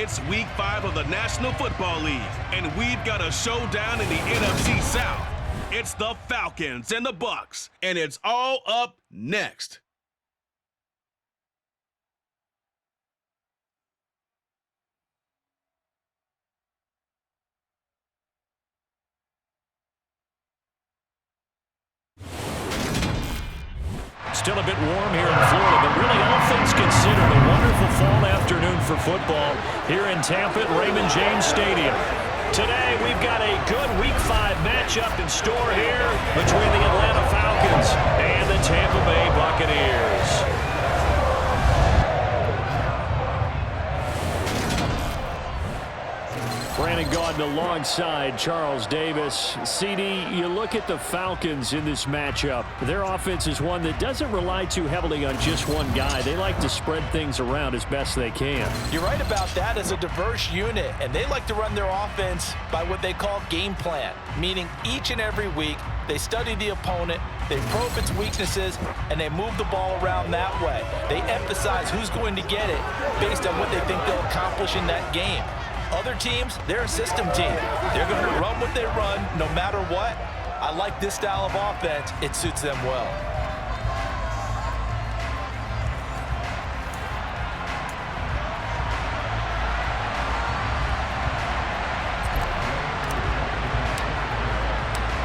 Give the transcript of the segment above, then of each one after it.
It's Week 5 of the National Football League, and we've got a showdown in the NFC South. It's the Falcons and the Bucs, and it's all up next. Still a bit warm here in Florida, but really all things considered, a wonderful fall afternoon for football here in Tampa at Raymond James Stadium. Today, we've got a good Week 5 matchup in store here between the Atlanta Falcons and the Tampa Bay Buccaneers. Brandon Gaudin alongside Charles Davis. CD, you look at the Falcons in this matchup. Their offense is one that doesn't rely too heavily on just one guy. They like to spread things around as best they can. You're right about that. As a diverse unit, and they like to run their offense by what they call game plan, meaning each and every week they study the opponent, they probe its weaknesses, and they move the ball around that way. They emphasize who's going to get it based on what they think they'll accomplish in that game. Other teams, they're a system team. They're going to run what they run no matter what. I like this style of offense. It suits them well.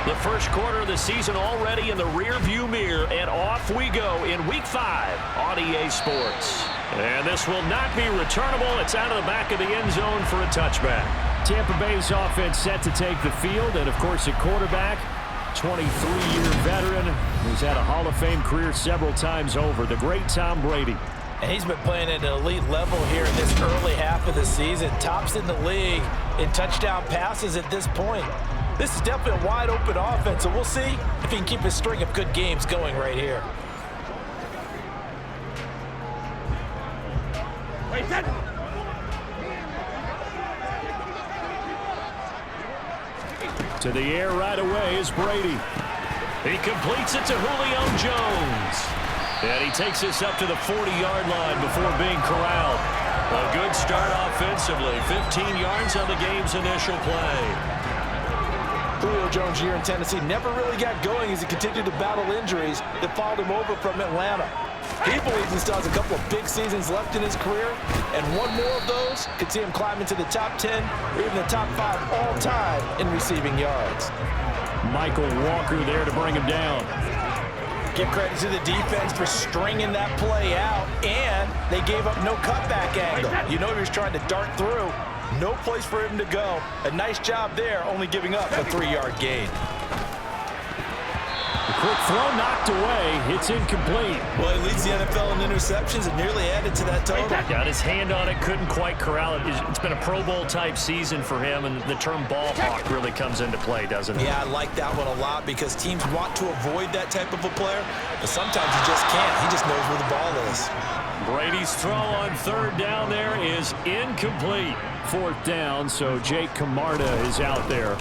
The first quarter of the season already in the rear-view mirror, and off we go in Week 5 on EA Sports. And this will not be returnable. It's out of the back of the end zone for a touchback. Tampa Bay's offense set to take the field, and of course at quarterback, 23-year veteran who's had a Hall of Fame career several times over, the great Tom Brady. And he's been playing at an elite level here in this early half of the season. Tops in the league in touchdown passes at this point. This is definitely a wide-open offense, so we'll see if he can keep his string of good games going right here. To the air right away is Brady. He completes it to Julio Jones. And he takes this up to the 40-yard line before being corralled. A good start offensively. 15 yards on the game's initial play. Julio Jones' year in Tennessee never really got going as he continued to battle injuries that followed him over from Atlanta. He believes he still has a couple of big seasons left in his career, and one more of those could see him climb into the top 10 or even the top 5 all-time in receiving yards. Michael Walker there to bring him down. Give credit to the defense for stringing that play out, and they gave up no cutback angle. You know he was trying to dart through. No place for him to go. A nice job there, only giving up a 3-yard gain. The quick throw knocked away. It's incomplete. Well, he leads the NFL in interceptions and nearly added to that total. Got his hand on it, couldn't quite corral it. It's been a Pro Bowl-type season for him, and the term ball hawk really comes into play, doesn't it? Yeah, I like that one a lot because teams want to avoid that type of a player, but sometimes he just can't. He just knows where the ball is. Brady's throw on third down there is incomplete. Fourth down, so Jake Camarda is out there.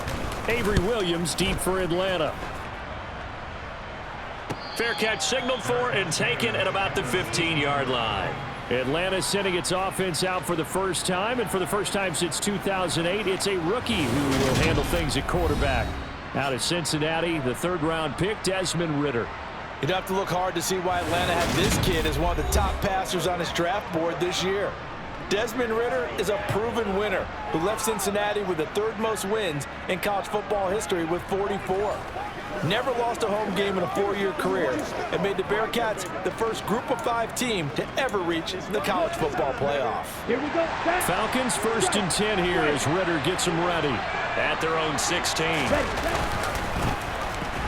Avery Williams deep for Atlanta. Fair catch signaled for and taken at about the 15-yard line. Atlanta sending its offense out for the first time, and for the first time since 2008, it's a rookie who will handle things at quarterback. Out of Cincinnati, the third-round pick, Desmond Ridder. You'd have to look hard to see why Atlanta had this kid as one of the top passers on his draft board this year. Desmond Ridder is a proven winner who left Cincinnati with the third most wins in college football history with 44. Never lost a home game in a 4-year career and made the Bearcats the first Group of 5 team to ever reach the college football playoff. Here we go. Falcons 1st and 10 here as Ridder gets them ready at their own 16.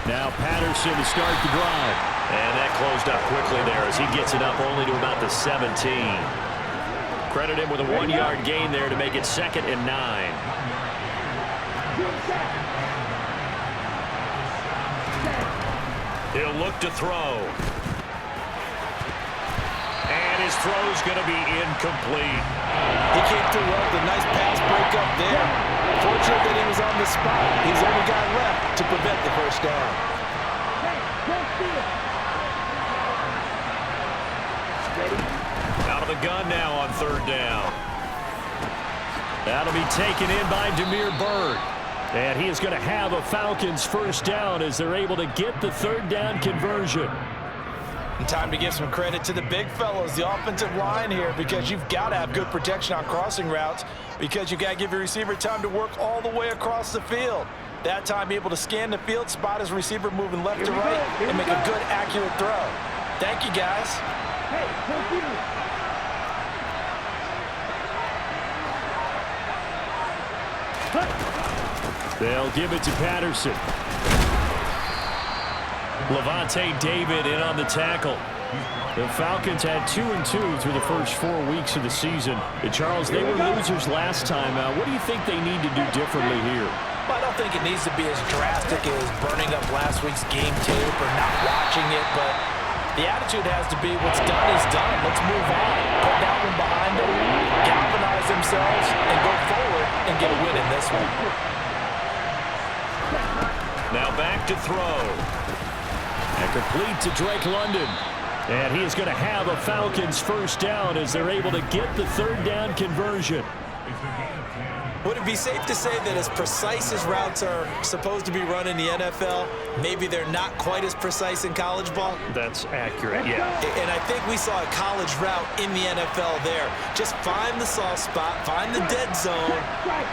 Now Patterson to start the drive. And that closed up quickly there as he gets it up only to about the 17. Credit him with a 1-yard gain there to make it 2nd and 9. He'll look to throw. And his throw's going to be incomplete. He came through well with a nice pass break up there. Fortunate that he was on the spot. He's the only guy left to prevent the first down. Out of the gun now on third down. That'll be taken in by Demir Bird. And he is going to have a Falcons first down as they're able to get the third down conversion. And time to give some credit to the big fellows, the offensive line here, because you've got to have good protection on crossing routes because you've got to give your receiver time to work all the way across the field. That time, be able to scan the field, spot his receiver moving left to right, and make a good, accurate throw. Thank you, guys. They'll give it to Patterson. Levante David in on the tackle. The Falcons had 2-2 through the first 4 weeks of the season. And Charles, they were losers last time. What do you think they need to do differently here? Well, I don't think it needs to be as drastic as burning up last week's game tape or not watching it, but the attitude has to be what's done is done. Let's move on. Put that one behind them, galvanize themselves, and go forward and get a win in this one. Now back to throw. And complete to Drake London. And he is going to have a Falcons first down as they're able to get the third down conversion. Would it be safe to say that as precise as routes are supposed to be run in the NFL, maybe they're not quite as precise in college ball? That's accurate, yeah. And I think we saw a college route in the NFL there. Just find the soft spot, find the dead zone,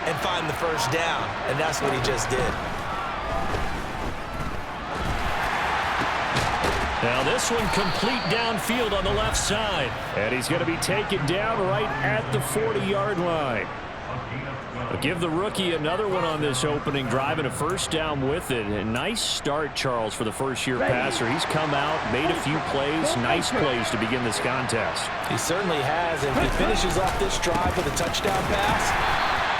and find the first down. And that's what he just did. Now this one complete downfield on the left side. And he's going to be taken down right at the 40-yard line. I'll give the rookie another one on this opening drive and a first down with it. A nice start, Charles, for the first-year passer. He's come out, made a few plays, nice plays to begin this contest. He certainly has. If he finishes off this drive with a touchdown pass,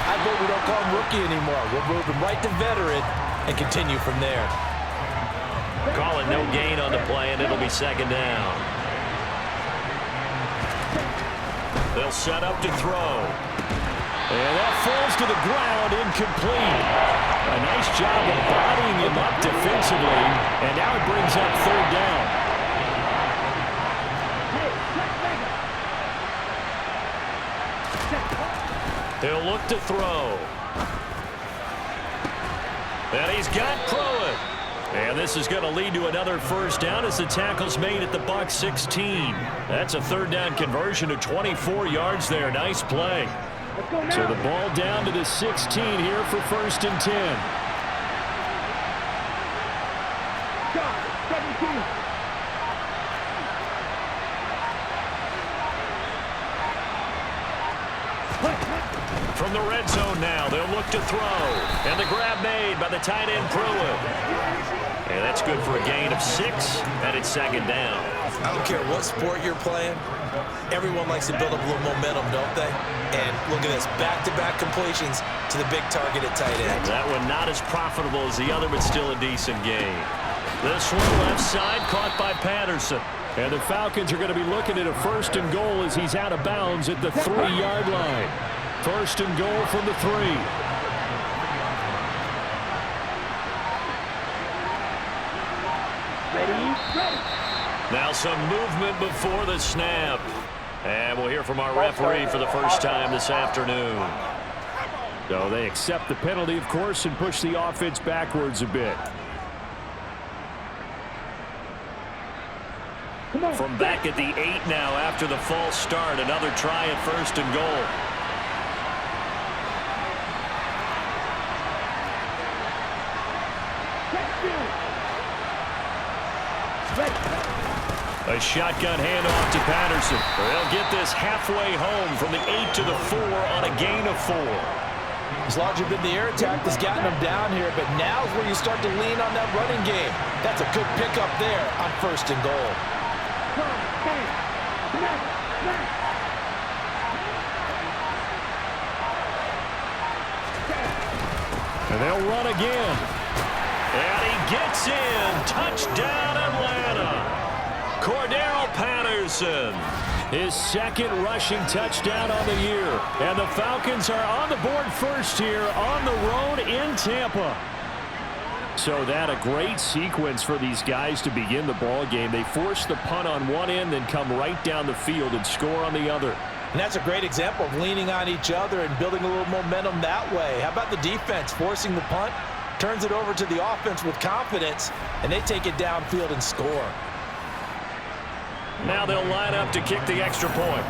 I vote we don't call him rookie anymore. We'll move him right to veteran and continue from there. Call it no gain on the play, and it'll be second down. They'll set up to throw. And that falls to the ground, incomplete. A nice job of bodying him up defensively, and now it brings up third down. He'll look to throw. And he's got Pruitt. And this is going to lead to another first down as the tackle's made at the Bucs 16. That's a third down conversion to 24 yards there. Nice play. So the ball down to the 16 here for first and 10. From the red zone now, they'll look to throw. And the grab made by the tight end Pruitt. And that's good for a gain of 6, and it's second down. I don't care what sport you're playing. Everyone likes to build up a little momentum, don't they? And look at this, back-to-back completions to the big target at tight end. That one not as profitable as the other, but still a decent gain. This one left side caught by Patterson. And the Falcons are going to be looking at a first and goal as he's out of bounds at the 3-yard line. First and goal from the 3. Now some movement before the snap. And we'll hear from our referee for the first time this afternoon. So they accept the penalty, of course, and push the offense backwards a bit. From back at the 8 now after the false start, another try at first and goal. A shotgun handoff to Patterson. They'll get this halfway home from the 8 to the 4 on a gain of 4. As larger than the air attack that's gotten them down here, but now's where you start to lean on that running game. That's a good pickup there on first and goal. And they'll run again. And he gets in. Touchdown, Atlanta. Cordero Patterson, his second rushing touchdown on the year. And the Falcons are on the board first here on the road in Tampa. So that a great sequence for these guys to begin the ball game. They force the punt on one end, then come right down the field and score on the other. And that's a great example of leaning on each other and building a little momentum that way. How about the defense forcing the punt, turns it over to the offense with confidence, and they take it downfield and score. Now they'll line up to kick the extra point.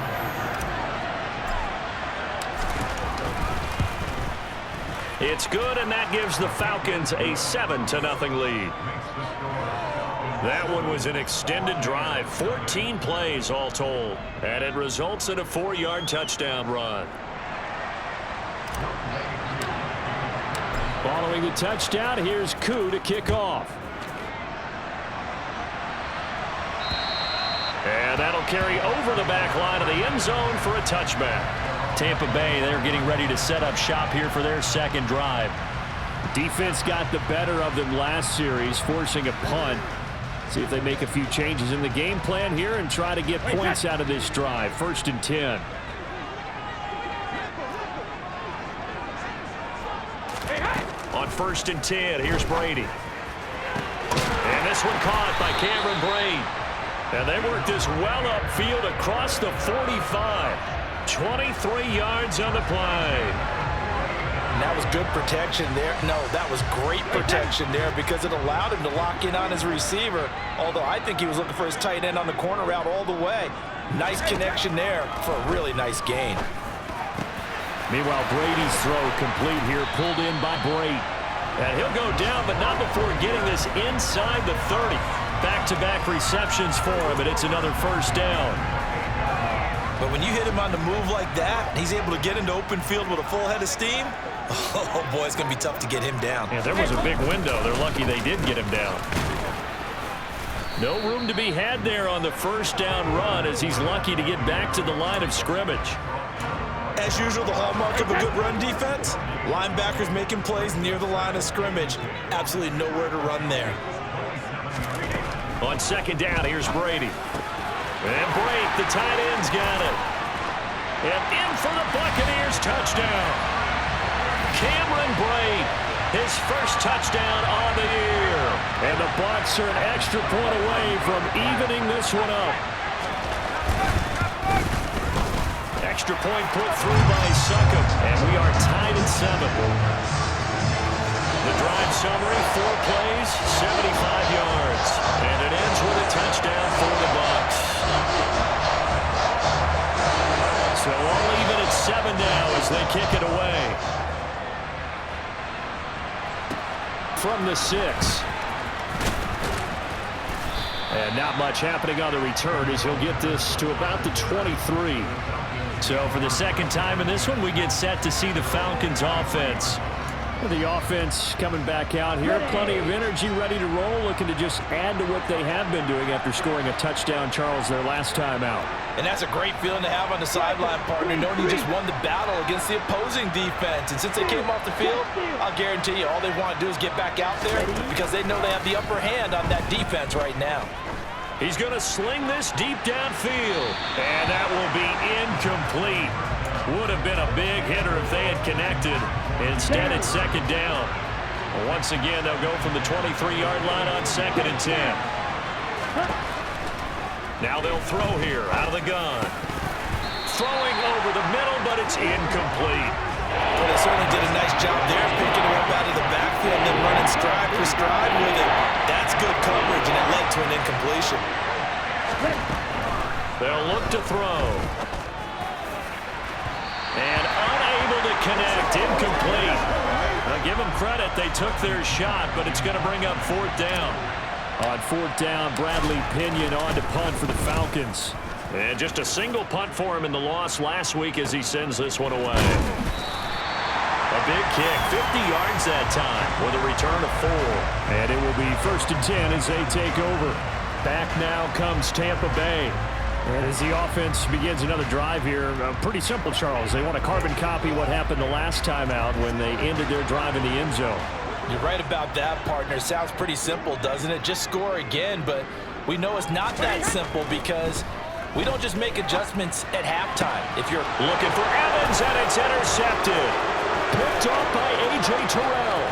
It's good, and that gives the Falcons a 7-0 lead. That one was an extended drive, 14 plays all told, and it results in a 4-yard touchdown run. Following the touchdown, here's Koo to kick off. And that'll carry over the back line of the end zone for a touchback. Tampa Bay, they're getting ready to set up shop here for their second drive. Defense got the better of them last series, forcing a punt. See if they make a few changes in the game plan here and try to get points out of this drive. 1st and 10. On 1st and 10, here's Brady. And this one caught by Cameron Brate. And they worked this well upfield across the 45. 23 yards on the play. And that was good protection there. No, that was great protection there because it allowed him to lock in on his receiver, although I think he was looking for his tight end on the corner route all the way. Nice connection there for a really nice gain. Meanwhile, Brady's throw complete here, pulled in by Brate. And he'll go down, but not before getting this inside the 30. Back-to-back receptions for him, and it's another 1st down. But when you hit him on the move like that, he's able to get into open field with a full head of steam. Oh, boy, it's going to be tough to get him down. Yeah, there was a big window. They're lucky they did get him down. No room to be had there on the 1st down run as he's lucky to get back to the line of scrimmage. As usual, the hallmark of a good run defense, linebackers making plays near the line of scrimmage. Absolutely nowhere to run there. On 2nd down, here's Brady. And Brate, the tight end's got it. And in for the Buccaneers, touchdown. Cameron Brate, his 1st touchdown on the year. And the Bucs are an extra point away from evening this one up. Extra point put through by Succop, and we are tied at 7. The drive summary, 4 plays, 75 yards. And it ends with a touchdown for the Bucs. So all even at 7 now as they kick it away. From the 6. And not much happening on the return as he'll get this to about the 23. So for the 2nd time in this one, we get set to see the Falcons offense. The offense coming back out here. Plenty of energy, ready to roll, looking to just add to what they have been doing after scoring a touchdown, Charles, their last time out. And that's a great feeling to have on the sideline, partner, knowing you just won the battle against the opposing defense. And since they came off the field, I'll guarantee you all they want to do is get back out there because they know they have the upper hand on that defense right now. He's going to sling this deep downfield. And that will be incomplete. Would have been a big hitter if they had connected. Instead, it's 2nd down. Once again, they'll go from the 23-yard line on 2nd and 10. Now they'll throw here out of the gun. Throwing over the middle, but it's incomplete. Well, they certainly did a nice job there, picking him up out of the backfield and then running stride for stride with it. That's good coverage, and it led to an incompletion. They'll look to throw. And unable to connect, incomplete. Now give them credit, they took their shot, but it's going to bring up 4th down. On 4th down, Bradley Pinion on to punt for the Falcons. And just a single punt for him in the loss last week as he sends this one away. A big kick, 50 yards that time with a return of 4. And it will be 1st and 10 as they take over. Back now comes Tampa Bay. And as the offense begins another drive here, pretty simple, Charles. They want to carbon copy what happened the last time out when they ended their drive in the end zone. You're right about that, partner. Sounds pretty simple, doesn't it? Just score again, but we know it's not that simple because we don't just make adjustments at halftime. If you're looking for Evans, and it's intercepted. Picked off by A.J. Terrell.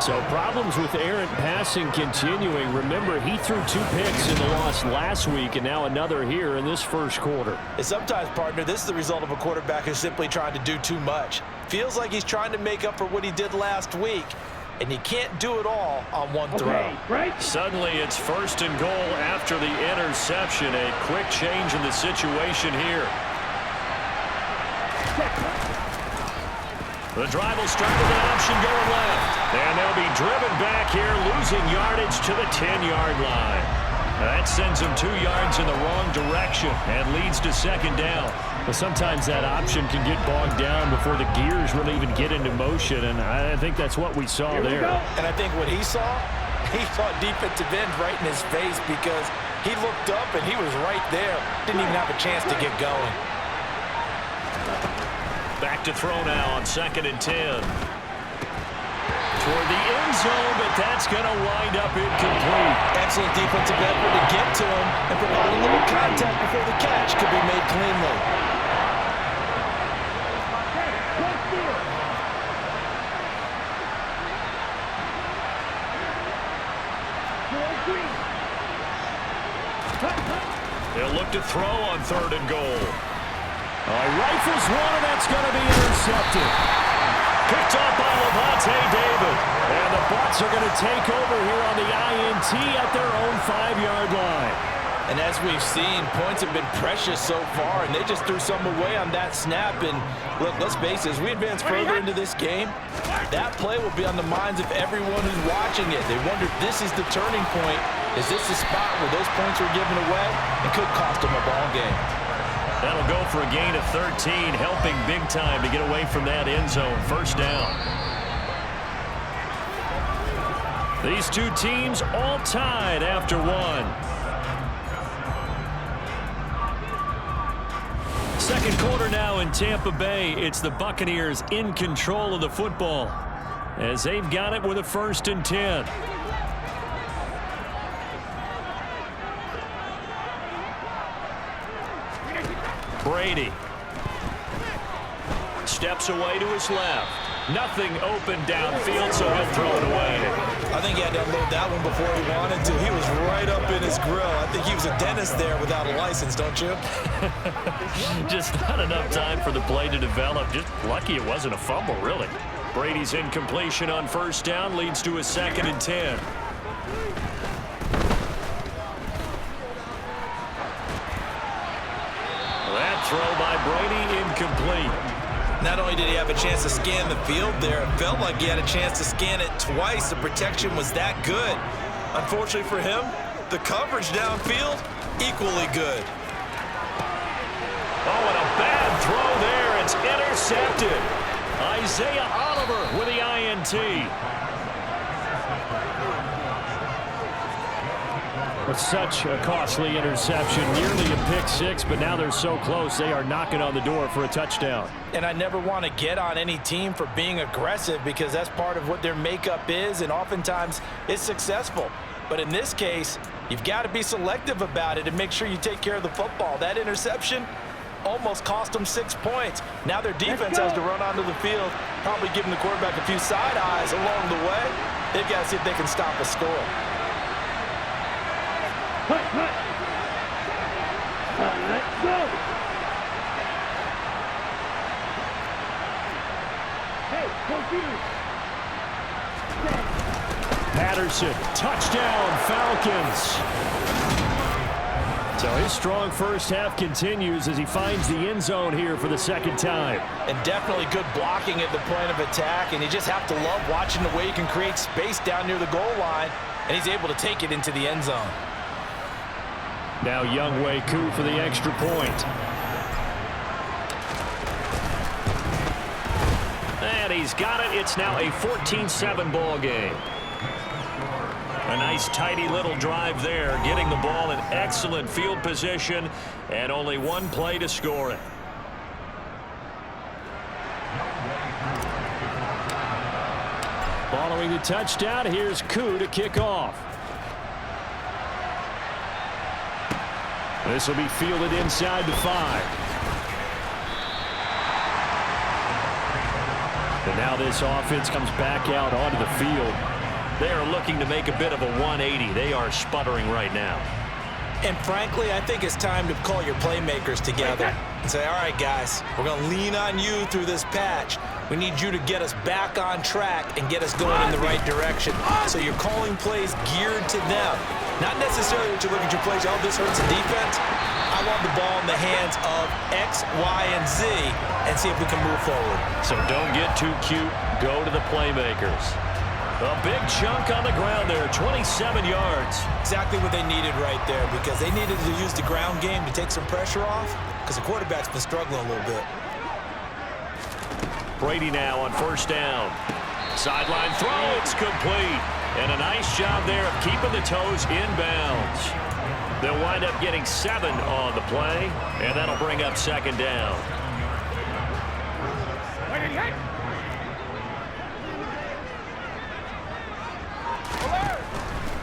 So problems with errant passing continuing. Remember, he threw 2 picks in the loss last week and now another here in this first quarter. And sometimes, partner, this is the result of a quarterback who's simply trying to do too much. Feels like he's trying to make up for what he did last week, and you can't do it all on one throw. Right. Suddenly it's first and goal after the interception. A quick change in the situation here. The drive will start with an option going left. And they'll be driven back here, losing yardage to the 10-yard line. That sends them 2 yards in the wrong direction and leads to second down. But sometimes that option can get bogged down before the gears really even get into motion, and I think that's what we saw there. And I think what he saw defensive end right in his face, because he looked up and he was right there. Didn't even have a chance to get going. Back to throw now on 2nd and 10. Toward the end zone, but that's going to wind up incomplete. Excellent defensive effort to get to him and provide a little contact before the catch could be made cleanly. They'll look to throw on 3rd and goal. Rifles one, and that's going to be intercepted. Picked up by Levante David. And the Bucs are going to take over here on the INT at their own 5-yard line. And as we've seen, points have been precious so far, and they just threw some away on that snap. And look, let's face it, as we advance further into this game, that play will be on the minds of everyone who's watching it. They wonder if this is the turning point. Is this the spot where those points were given away and could cost them a ball game? That'll go for a gain of 13, helping big time to get away from that end zone. First down. These two teams all tied after 1. Second quarter now in Tampa Bay. It's the Buccaneers in control of the football as they've got it with a 1st and 10. Brady steps away to his left. Nothing open downfield, so he'll throw it away. I think he had to unload that one before he wanted to. He was right up in his grill. I think he was a dentist there without a license, don't you? Just not enough time for the play to develop. Just lucky it wasn't a fumble, really. Brady's incompletion on 1st down leads to a 2nd and 10. That throw by Brady incomplete. Not only did he have a chance to scan the field there, it felt like he had a chance to scan it twice. The protection was that good. Unfortunately for him, the coverage downfield, equally good. Oh, and a bad throw there. It's intercepted. Isaiah Oliver with the INT. With such a costly interception, nearly a pick-6, but now they're so close they are knocking on the door for a touchdown. And I never want to get on any team for being aggressive, because that's part of what their makeup is, and oftentimes it's successful. But in this case, you've got to be selective about it and make sure you take care of the football. That interception almost cost them 6 points. Now their defense has to run onto the field, probably giving the quarterback a few side eyes along the way. They've got to see if they can stop a score. Let's go. Hey, computer. Patterson, touchdown, Falcons. So his strong first half continues as he finds the end zone here for the 2nd time. And definitely good blocking at the point of attack, and you just have to love watching the way he can create space down near the goal line, and he's able to take it into the end zone. Now Younghoe Koo for the extra point. And he's got it. It's now a 14-7 ball game. A nice tidy little drive there, getting the ball in excellent field position, and only one play to score it. Following the touchdown, here's Koo to kick off. This will be fielded inside the 5. And now this offense comes back out onto the field. They are looking to make a bit of a 180. They are sputtering right now. And frankly, I think it's time to call your playmakers together and say, all right, guys, we're going to lean on you through this patch. We need you to get us back on track and get us going in the right direction. So you're calling plays geared to them. Not necessarily that you look at your plays, oh, this hurts the defense. I want the ball in the hands of X, Y, and Z and see if we can move forward. So don't get too cute. Go to the playmakers. A big chunk on the ground there, 27 yards. Exactly what they needed right there, because they needed to use the ground game to take some pressure off, because the quarterback's been struggling a little bit. Brady now on first down. Sideline throw, it's complete. And a nice job there of keeping the toes inbounds. They'll wind up getting 7 on the play, and that'll bring up second down.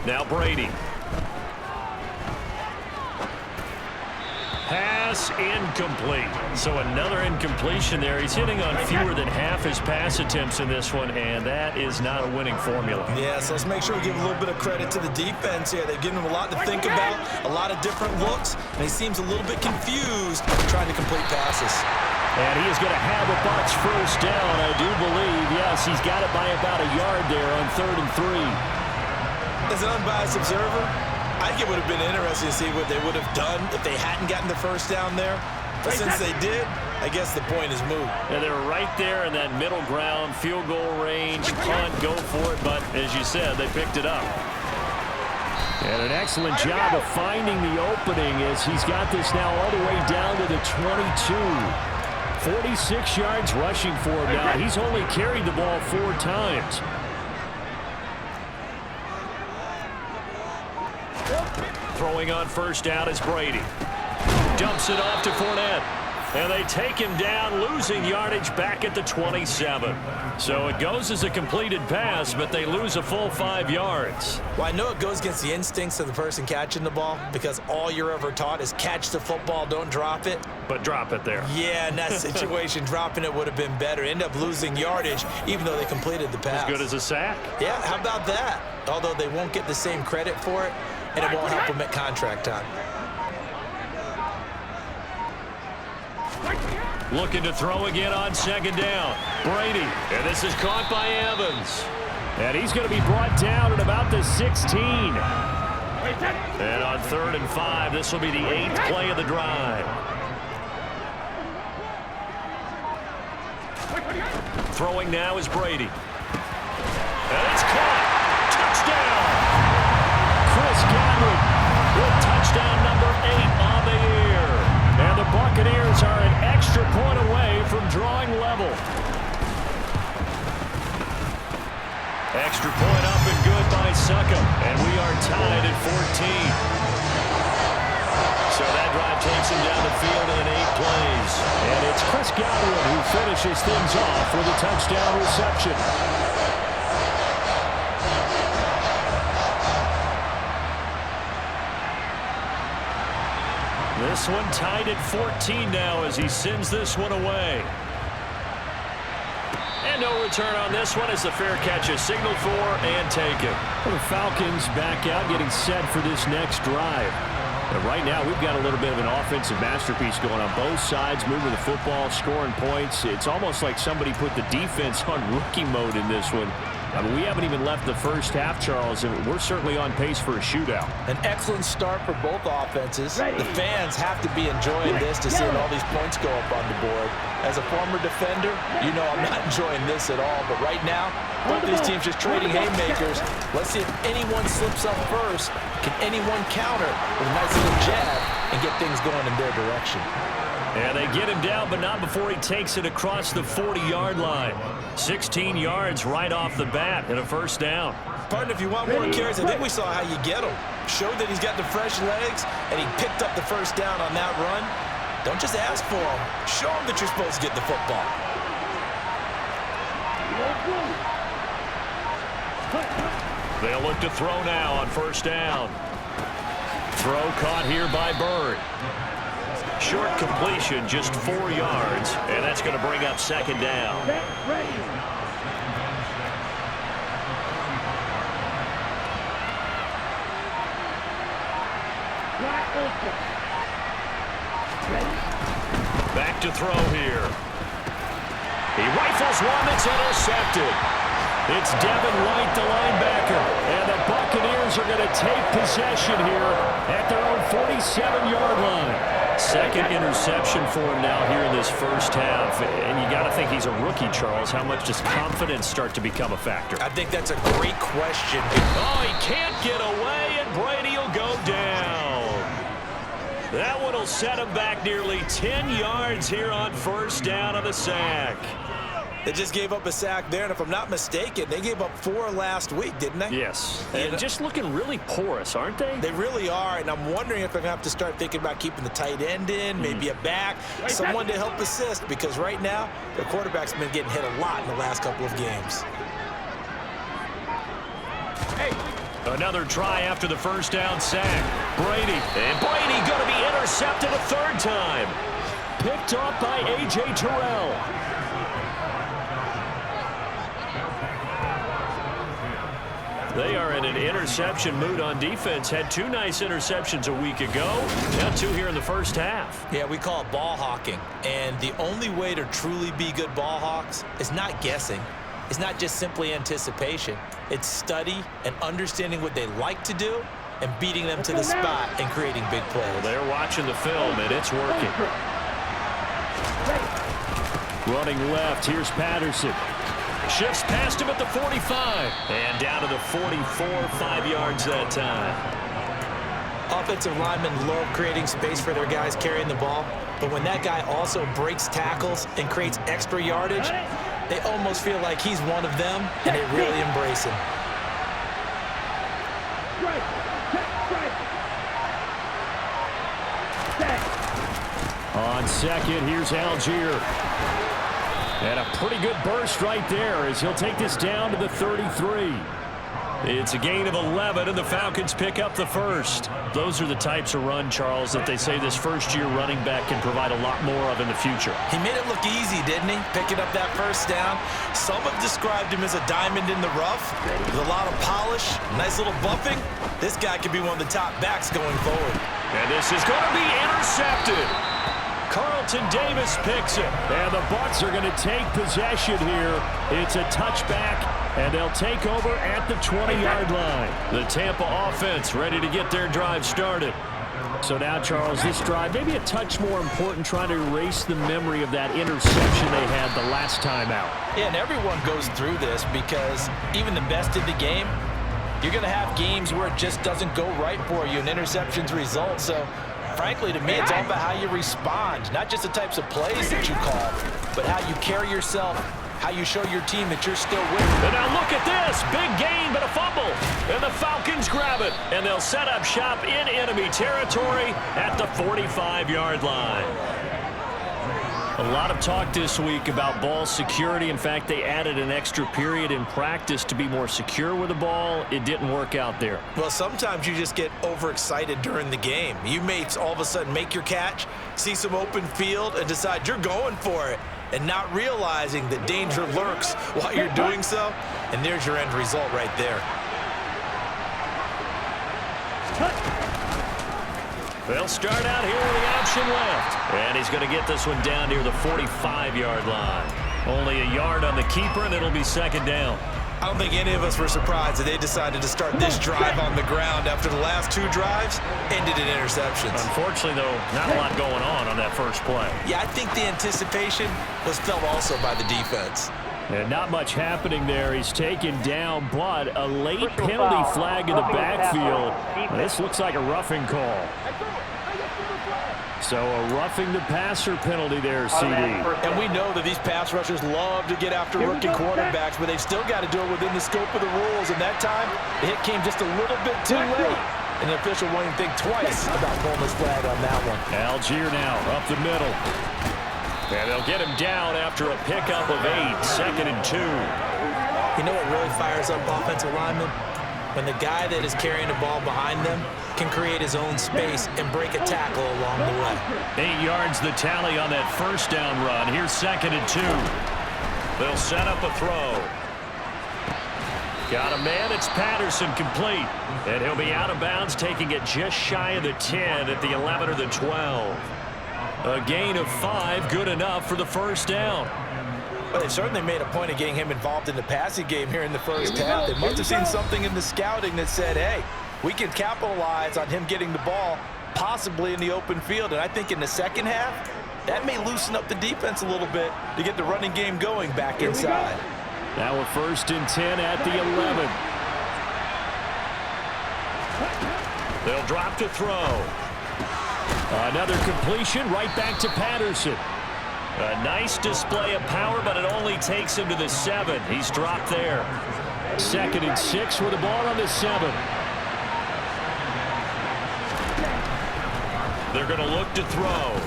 Now Brady. Pass incomplete. So another incompletion there. He's hitting on fewer than half his pass attempts in this one, and that is not a winning formula. Yeah, so let's make sure we give a little bit of credit to the defense here. They've given him a lot to think about, a lot of different looks, and he seems a little bit confused trying to complete passes. And he is going to have a Bucs first down, I do believe. Yes, he's got it by about a yard there on 3rd and 3. As an unbiased observer, I think it would have been interesting to see what they would have done if they hadn't gotten the first down there. But since they did, I guess the point is moot. And they're right there in that middle ground, field goal range, punt, go for it. But as you said, they picked it up. And an excellent job of finding the opening as he's got this now all the way down to the 22. 46 yards rushing for him now. He's only carried the ball 4 times. Throwing on first down is Brady. Dumps it off to Fournette. And they take him down, losing yardage back at the 27. So it goes as a completed pass, but they lose a full 5 yards. Well, I know it goes against the instincts of the person catching the ball, because all you're ever taught is catch the football, don't drop it. But drop it there. Yeah, in that situation, dropping it would have been better. End up losing yardage, even though they completed the pass. As good as a sack. Yeah, how about that? Although they won't get the same credit for it, and it won't help them at contract time. Looking to throw again on second down. Brady, and this is caught by Evans. And he's going to be brought down at about the 16. And on 3rd and 5, this will be the 8th play of the drive. Throwing now is Brady. And it's caught. Touchdown. Chris Godwin With touchdown number 8 on the year. And the Buccaneers are an extra point away from drawing level. Extra point up and good by Suckham. And we are tied at 14. So that drive takes him down the field in 8 plays. And it's Chris Godwin who finishes things off with a touchdown reception. This one tied at 14 now as he sends this one away. And no return on this one as the fair catch is signaled for and taken. Well, the Falcons back out, getting set for this next drive. And right now, we've got a little bit of an offensive masterpiece going on both sides, moving the football, scoring points. It's almost like somebody put the defense on rookie mode in this one. I mean, we haven't even left the first half, Charles, and we're certainly on pace for a shootout. An excellent start for both offenses. The fans have to be enjoying this to see all these points go up on the board. As a former defender, you know I'm not enjoying this at all. But right now, both these teams just trading haymakers. Let's see if anyone slips up first. Can anyone counter with a nice little jab and get things going in their direction? And they get him down, but not before he takes it across the 40-yard line. 16 yards right off the bat and a first down. Partner, if you want more carries, I think we saw how you get him. Showed that he's got the fresh legs, and he picked up the first down on that run. Don't just ask for him. Show him that you're supposed to get the football. They'll look to throw now on first down. Throw caught here by Bird. Short completion, just 4 yards, and that's going to bring up second down. Wide open. Ready? Back to throw here. He rifles one that's intercepted. It's Devin White, the linebacker, and the Buccaneers are going to take possession here at their own 47-yard line. Second interception for him now here in this first half, and you got to think he's a rookie, Charles. How much does confidence start to become a factor? I think that's a great question. Oh, he can't get away, and Brady will go down. That one will set him back nearly 10 yards here on first down on the sack. They just gave up a sack there, and if I'm not mistaken, they gave up 4 last week, didn't they? Yes, and just looking really porous, aren't they? They really are, and I'm wondering if they're going to have to start thinking about keeping the tight end in, maybe a back, someone to help assist, because right now, their quarterback's been getting hit a lot in the last couple of games. Another try after the first down sack. Brady, and Brady going to be intercepted a third time. Picked off by A.J. Terrell. They are in an interception mood on defense. Had 2 nice interceptions a week ago. Now 2 here in the first half. Yeah, we call it ball hawking. And the only way to truly be good ball hawks is not guessing. It's not just simply anticipation. It's study and understanding what they like to do and beating them to the spot and creating big plays. Well, they're watching the film, and it's working. Running left, here's Patterson. Shifts past him at the 45. And down to the 44, 5 yards that time. Offensive linemen love creating space for their guys carrying the ball, but when that guy also breaks tackles and creates extra yardage, they almost feel like he's one of them, and they really embrace him. On second, here's Algier. And a pretty good burst right there as he'll take this down to the 33. It's a gain of 11, and the Falcons pick up the first. Those are the types of run, Charles, that they say this first-year running back can provide a lot more of in the future. He made it look easy, didn't he? Picking up that first down. Some have described him as a diamond in the rough with a lot of polish, nice little buffing. This guy could be one of the top backs going forward. And this is going to be intercepted. Carlton Davis picks it. And the Bucs are going to take possession here. It's a touchback, and they'll take over at the 20-yard line. The Tampa offense ready to get their drive started. So now, Charles, this drive maybe a touch more important, trying to erase the memory of that interception they had the last time out. Yeah, and everyone goes through this because even the best in the game, you're going to have games where it just doesn't go right for you and interceptions result. So frankly, to me, it's all about how you respond, not just the types of plays that you call, but how you carry yourself, how you show your team that you're still with them. And now look at this. Big gain, but a fumble. And the Falcons grab it, and they'll set up shop in enemy territory at the 45-yard line. A lot of talk this week about ball security. In fact, they added an extra period in practice to be more secure with the ball. It didn't work out there. Well, sometimes you just get overexcited during the game. You may all of a sudden make your catch, see some open field, and decide you're going for it, and not realizing that danger lurks while you're doing so. And there's your end result right there. They'll start out here with the option left. And he's going to get this one down near the 45-yard line. Only a yard on the keeper, and it'll be second down. I don't think any of us were surprised that they decided to start this drive on the ground after the last 2 drives ended in interceptions. Unfortunately, though, not a lot going on that first play. Yeah, I think the anticipation was felt also by the defense. And not much happening there. He's taken down, but a late penalty flag in the backfield. This looks like a roughing call. So a roughing the passer penalty there, CD. And we know that these pass rushers love to get after rookie quarterbacks, but they've still got to do it within the scope of the rules. And that time, the hit came just a little bit too late. And the official won't even think twice about pulling this flag on that one. Algier now up the middle. And they'll get him down after a pickup of 8, second and 2. You know what really fires up offensive linemen? When the guy that is carrying the ball behind them can create his own space and break a tackle along the way. 8 yards the tally on that first down run. Here's second and 2. They'll set up a throw. Got a man. It's Patterson complete. And he'll be out of bounds, taking it just shy of the 10 at the 11 or the 12. A gain of 5, good enough for the first down. Well, they certainly made a point of getting him involved in the passing game here in the first half. They must have seen something in the scouting that said, hey, we can capitalize on him getting the ball, possibly in the open field. And I think in the second half, that may loosen up the defense a little bit to get the running game going back inside. Now a 1st and 10 at the 11. They'll drop to throw. Another completion right back to Patterson. A nice display of power, but it only takes him to the 7. He's dropped there. 2nd and 6 with the ball on the 7. They're going to look to throw.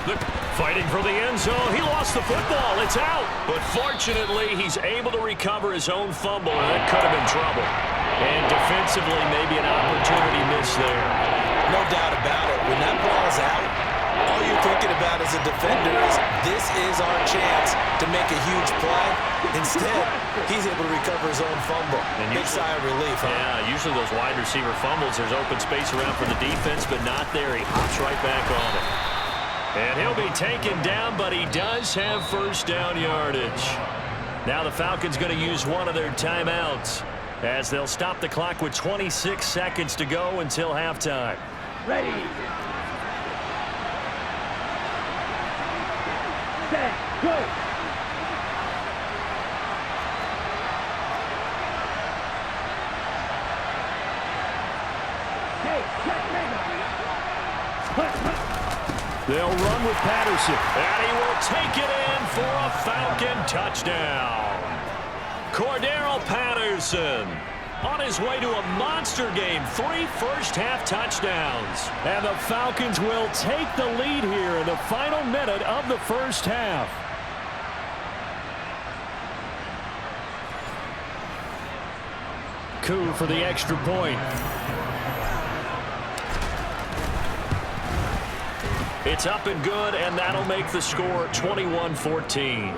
Look, fighting for the end zone. He lost the football. It's out. But fortunately, he's able to recover his own fumble, and that could have been trouble. And defensively, maybe an opportunity miss there. No doubt about it. When that ball's out, all you're thinking about as a defender is this is our chance to make a huge play. Instead, he's able to recover his own fumble. Big sigh of relief, huh? Yeah, usually those wide receiver fumbles, there's open space around for the defense, but not there. He hops right back on it. And he'll be taken down, but he does have first down yardage. Now the Falcons going to use one of their timeouts as they'll stop the clock with 26 seconds to go until halftime. Ready. Set. Go. Hey, They'll run with Patterson. And he will take it in for a Falcon touchdown. Cordero Patterson on his way to a monster game. 3 first-half touchdowns. And the Falcons will take the lead here in the final minute of the first half. Koo for the extra point. It's up and good, and that'll make the score 21-14.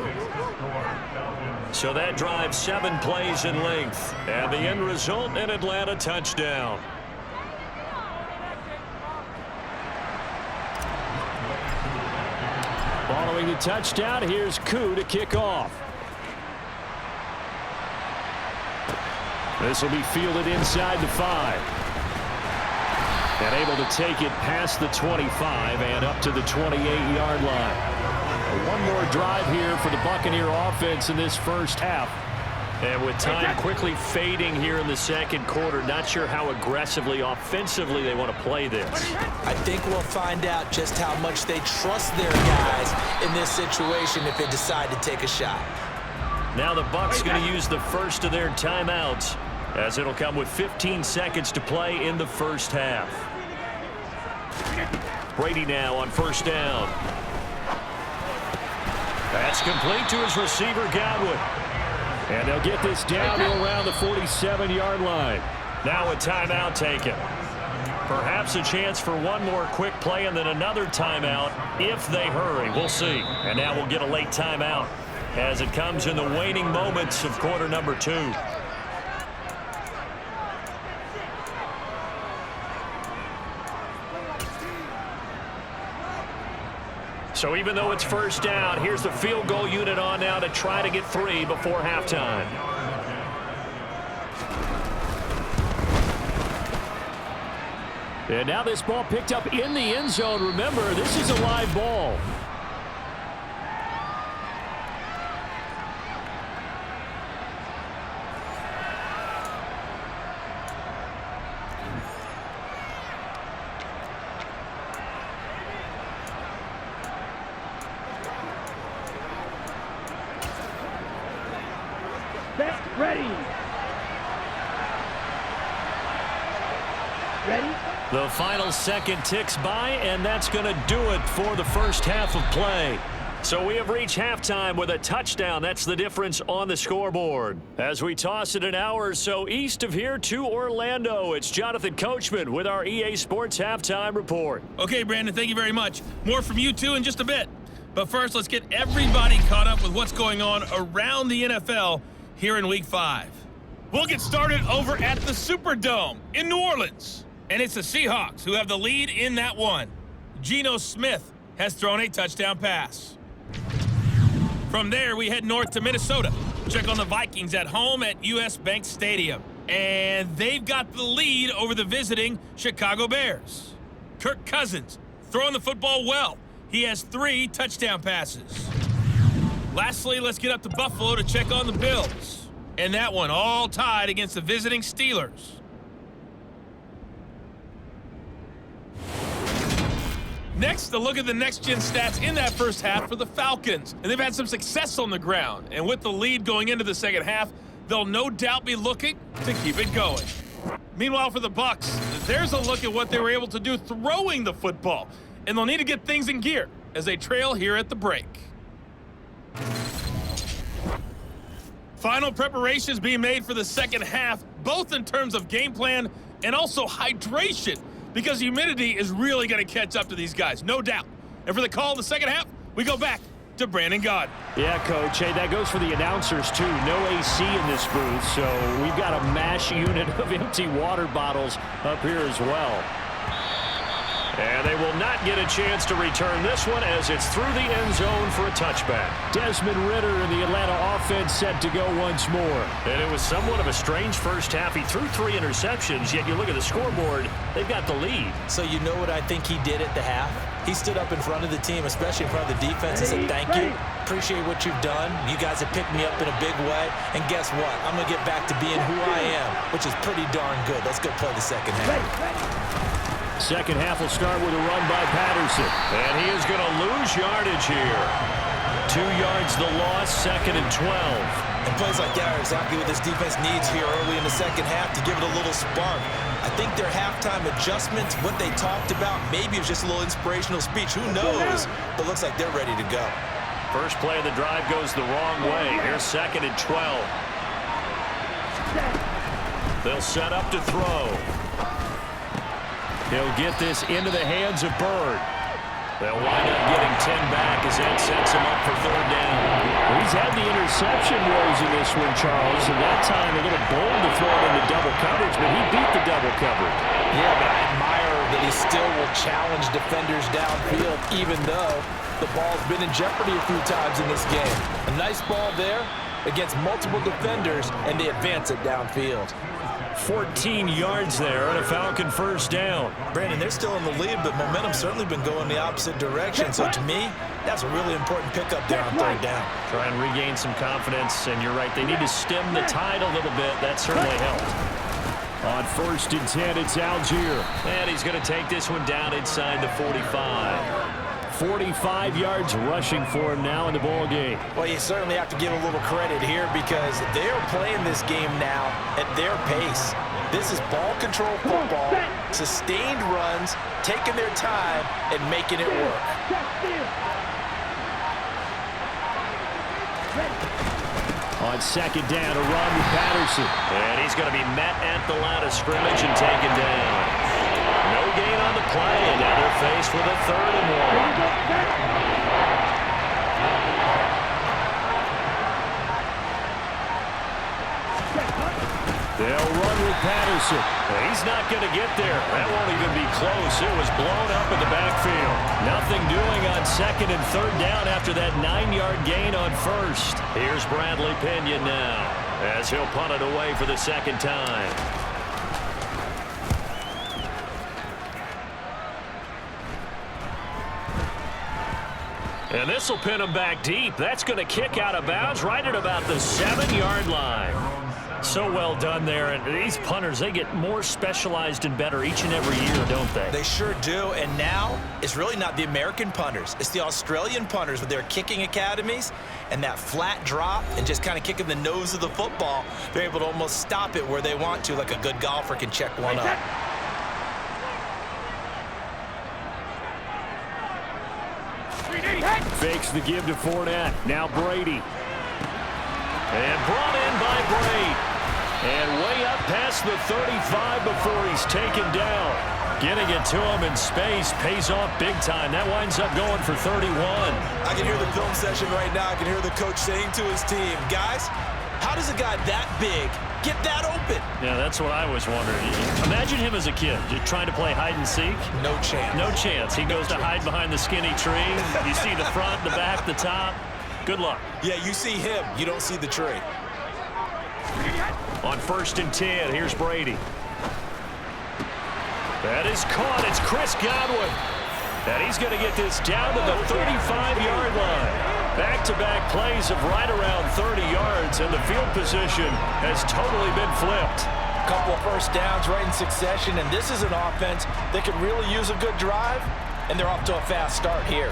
So that drives 7 plays in length, and the end result, an Atlanta touchdown. Following the touchdown, here's Koo to kick off. This will be fielded inside the 5. And able to take it past the 25 and up to the 28-yard line. One more drive here for the Buccaneer offense in this first half. And with time quickly fading here in the second quarter, not sure how aggressively, offensively they want to play this. I think we'll find out just how much they trust their guys in this situation if they decide to take a shot. Now the Bucs going to use the first of their timeouts, as it'll come with 15 seconds to play in the first half. Brady now on first down. That's complete to his receiver, Godwin. And they'll get this down to around the 47-yard line. Now a timeout taken. Perhaps a chance for one more quick play and then another timeout if they hurry. We'll see. And now we'll get a late timeout as it comes in the waning moments of quarter number 2. So even though it's first down, here's the field goal unit on now to try to get 3 before halftime. And now this ball picked up in the end zone. Remember, this is a live ball. Ready. Ready. The final second ticks by, and that's going to do it for the first half of play. So we have reached halftime with a touchdown. That's the difference on the scoreboard. As we toss it an hour or so east of here to Orlando, it's Jonathan Coachman with our EA Sports Halftime Report. Okay, Brandon, thank you very much. More from you, too, in just a bit. But first, let's get everybody caught up with what's going on around the NFL here in Week 5. We'll get started over at the Superdome in New Orleans. And it's the Seahawks who have the lead in that one. Geno Smith has thrown a touchdown pass. From there, we head north to Minnesota. Check on the Vikings at home at US Bank Stadium. And they've got the lead over the visiting Chicago Bears. Kirk Cousins throwing the football well. He has 3 touchdown passes. Lastly, let's get up to Buffalo to check on the Bills. And that one all tied against the visiting Steelers. Next, a look at the next-gen stats in that first half for the Falcons. And they've had some success on the ground. And with the lead going into the second half, they'll no doubt be looking to keep it going. Meanwhile, for the Bucs, there's a look at what they were able to do throwing the football. And they'll need to get things in gear as they trail here at the break. Final preparations being made for the second half, both in terms of game plan and also hydration, because humidity is really going to catch up to these guys, no doubt. And for the call of the second half, we go back to Brandon Gaudin. Yeah, Coach. Hey, that goes for the announcers, too. No AC in this booth, so we've got a mash unit of empty water bottles up here as well. And they will not get a chance to return this one as it's through the end zone for a touchback. Desmond Ridder and the Atlanta offense set to go once more. And it was somewhat of a strange first half. He threw 3 interceptions, yet you look at the scoreboard, they've got the lead. So you know what I think he did at the half? He stood up in front of the team, especially in front of the defense, and said, thank you. Appreciate what you've done. You guys have picked me up in a big way. And guess what? I'm going to get back to being who I am, which is pretty darn good. Let's go play the second half. Second half will start with a run by Patterson. And he is going to lose yardage here. 2 yards the loss, 2nd and 12. And plays like that are exactly what this defense needs here early in the second half to give it a little spark. I think their halftime adjustments, what they talked about, maybe it was just a little inspirational speech. Who knows? But looks like they're ready to go. First play of the drive goes the wrong way. Here's 2nd and 12. They'll set up to throw. He'll get this into the hands of Bird. They'll wind up getting 10 back as that sets him up for 3rd down. Well, he's had the interception woes in this one, Charles, and that time a little bold to throw it into double coverage, but he beat the double coverage. Yeah, but I admire that he still will challenge defenders downfield, even though the ball's been in jeopardy a few times in this game. A nice ball there against multiple defenders, and they advance it downfield. 14 yards there and a Falcon first down. Brandon, they're still in the lead, but momentum's certainly been going the opposite direction. So to me, that's a really important pickup there on 3rd down. Try and regain some confidence, and you're right, they need to stem the tide a little bit. That certainly helped. On 1st and 10, it's Algier. And he's going to take this one down inside the 45. 45 yards rushing for him now in the ball game. Well, you certainly have to give a little credit here because they're playing this game now at their pace. This is ball control football, sustained runs, taking their time, and making it work. On 2nd down, a run with Patterson. And he's going to be met at the line of scrimmage and taken down. No gain on the play, and now they're faced with a 3rd and 1. They'll run with Patterson. Well, he's not going to get there. That won't even be close. It was blown up in the backfield. Nothing doing on 2nd and 3rd down after that 9-yard gain on 1st. Here's Bradley Pinion now as he'll punt it away for the 2nd time. And this will pin him back deep. That's going to kick out of bounds right at about the 7-yard line. So well done there. And these punters, they get more specialized and better each and every year, don't they? They sure do. And now it's really not the American punters. It's the Australian punters with their kicking academies and that flat drop and just kind of kicking the nose of the football. They're able to almost stop it where they want to, like a good golfer can check one up. Fakes the give to Fournette. Now Brady. And brought in by Brady. And way up past the 35 before he's taken down. Getting it to him in space pays off big time. That winds up going for 31. I can hear the film session right now. I can hear the coach saying to his team, guys, how does a guy that big get that open? Yeah, that's what I was wondering. Imagine him as a kid, just trying to play hide and seek. No chance. No chance. He goes to hide behind the skinny tree. You see the front, the back, the top. Good luck. Yeah, you see him. You don't see the tree. On 1st and 10, here's Brady. That is caught. It's Chris Godwin. And he's going to get this down to the 35-yard line. Back-to-back plays of right around 30 yards, and the field position has totally been flipped. A couple of first downs right in succession, and this is an offense that could really use a good drive, and they're off to a fast start here.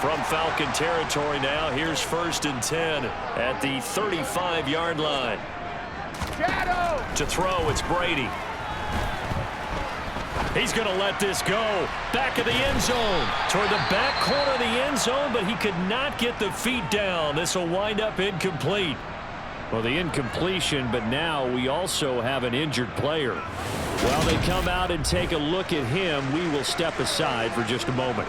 From Falcon territory now, here's 1st and 10 at the 35-yard line. Shadow! To throw, it's Brady. He's going to let this go. Back of the end zone. Toward the back corner of the end zone, but he could not get the feet down. This will wind up incomplete. Well, the incompletion, but now we also have an injured player. While they come out and take a look at him, we will step aside for just a moment.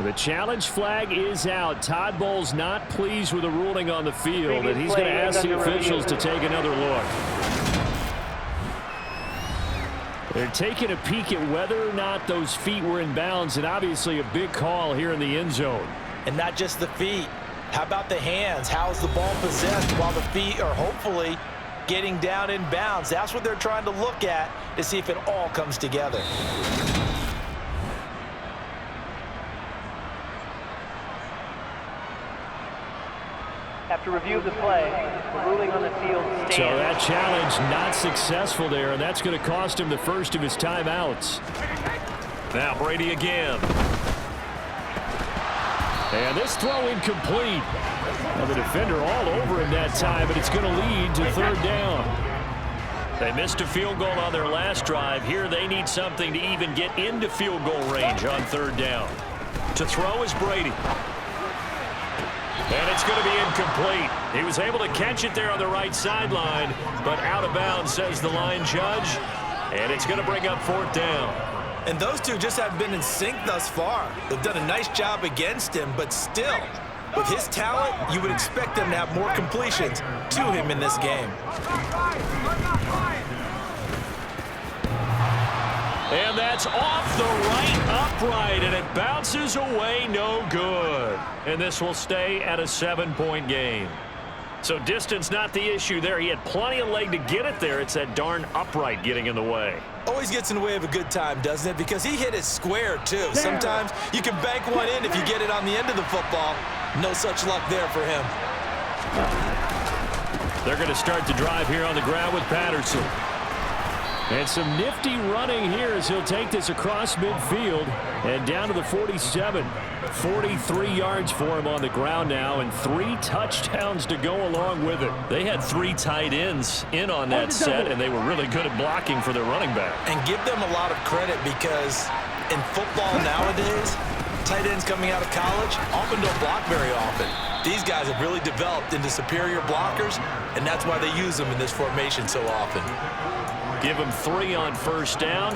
The challenge flag is out. Todd Bowles not pleased with the ruling on the field, and he's going to ask the officials to take another look. They're taking a peek at whether or not those feet were in bounds, and obviously a big call here in the end zone. And not just the feet. How about the hands? How is the ball possessed while the feet are hopefully getting down in bounds? That's what they're trying to look at to see if it all comes together. After review of the play, the ruling on the field stands. So that challenge not successful there, and that's going to cost him the first of his timeouts. Now Brady again. And this throw incomplete. Now the defender all over him that time, but it's going to lead to 3rd down. They missed a field goal on their last drive. Here they need something to even get into field goal range on 3rd down. To throw is Brady. And it's going to be incomplete. He was able to catch it there on the right sideline, but out of bounds, says the line judge. And it's going to bring up 4th down. And those two just haven't been in sync thus far. They've done a nice job against him, but still, with his talent, you would expect them to have more completions to him in this game. And that's off the right upright, and it bounces away no good. And this will stay at a 7-point game. So distance not the issue there. He had plenty of leg to get it there. It's that darn upright getting in the way. Always gets in the way of a good time, doesn't it? Because he hit it square, too. Sometimes you can bank one in if you get it on the end of the football. No such luck there for him. They're going to start the drive here on the ground with Patterson. And some nifty running here as he'll take this across midfield and down to the 47. 43 yards for him on the ground now, and 3 touchdowns to go along with it. They had 3 tight ends in on that set, and they were really good at blocking for their running back. And give them a lot of credit because in football nowadays, tight ends coming out of college often don't block very often. These guys have really developed into superior blockers, and that's why they use them in this formation so often. Give him 3 on 1st down.